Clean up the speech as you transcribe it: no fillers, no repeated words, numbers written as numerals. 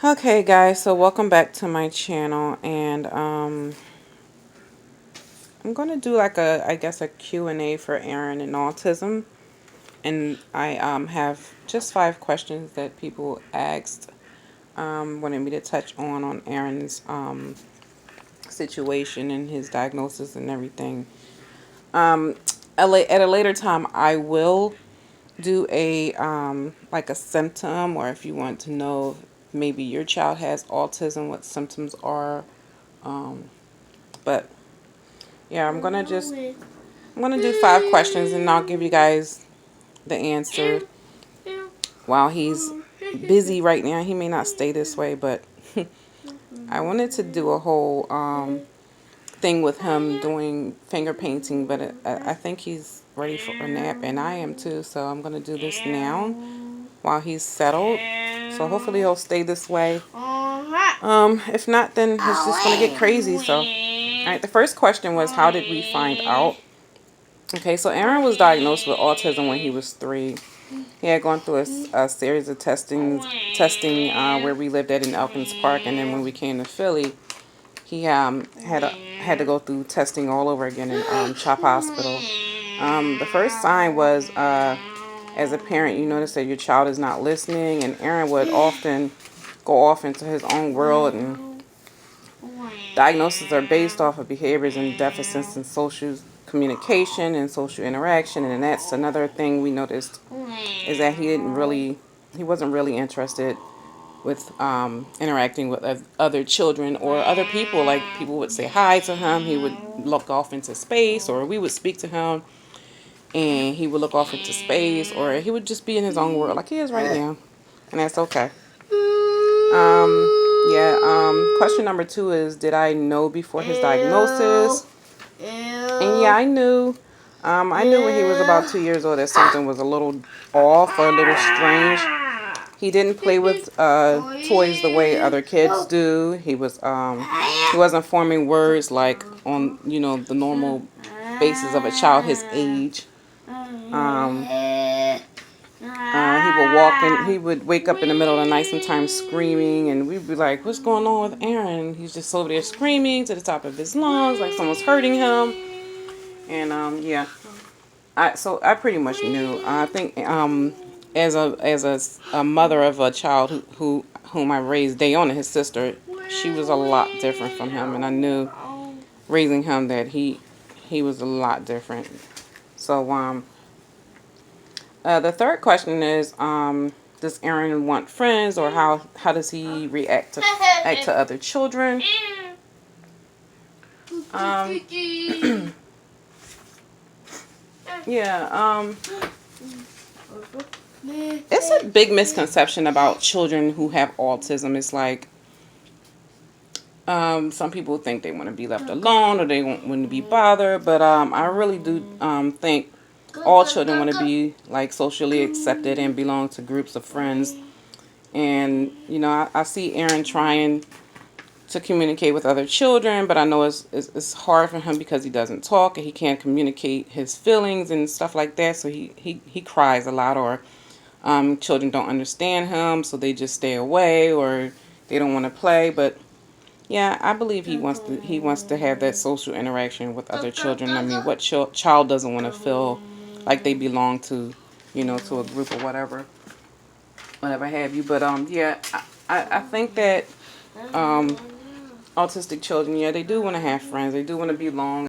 Okay guys, so welcome back to my channel, and I'm going to do like I guess a Q&A for Aaron and autism. And I have just 5 questions that people asked, wanted me to touch on Aaron's situation and his diagnosis and everything. At a later time I will do a like a symptom, or if you want to know maybe your child has autism, what symptoms are. But yeah, I'm gonna do 5 questions, and I'll give you guys the answer while he's busy right now. He may not stay this way, but I wanted to do a whole thing with him doing finger painting, but I think he's ready for a nap, and I am too, so I'm gonna do this now while he's settled. So hopefully he'll stay this way. If not, then it's just gonna get crazy. So alright, the first question was, how did we find out? Okay, so Aaron was diagnosed with autism when he was 3. He had gone through a series of testing where we lived at in Elkins Park, and then when we came to Philly, he had to go through testing all over again in Chop Hospital. The first sign was, as a parent, you notice that your child is not listening, and Aaron would often go off into his own world, and diagnoses are based off of behaviors and deficits in social communication and social interaction. And that's another thing we noticed, is that he wasn't really interested with interacting with other children or other people. Like, people would say hi to him, he would look off into space, or we would speak to him and he would look off into space, or he would just be in his own world like he is right now, and that's okay. Question number 2 is, did I know before his diagnosis? And yeah, I knew. I knew when he was about 2 years old that something was a little off or a little strange. He didn't play with toys the way other kids do. He wasn't forming words like on the normal basis of a child his age. He would wake up in the middle of the night sometimes screaming, and we'd be like, what's going on with Aaron? He's just over there screaming to the top of his lungs like someone's hurting him. And yeah, so I pretty much knew. I think as a mother of a child whom I raised, Dayona, his sister, she was a lot different from him, and I knew raising him that he was a lot different. So the third question is, does Aaron want friends, or how does he react to other children? Yeah, it's a big misconception about children who have autism. It's like, some people think they want to be left alone, or they want to be bothered, but I really do think all children want to be like socially accepted and belong to groups of friends. And I see Aaron trying to communicate with other children, but I know it's hard for him because he doesn't talk and he can't communicate his feelings and stuff like that. So he cries a lot, or children don't understand him, so they just stay away, or they don't want to play. But yeah, I believe he wants to have that social interaction with other children. I mean, what child doesn't want to feel like they belong to, to a group or whatever have you. But yeah, I think that autistic children, yeah, they do want to have friends. They do want to belong.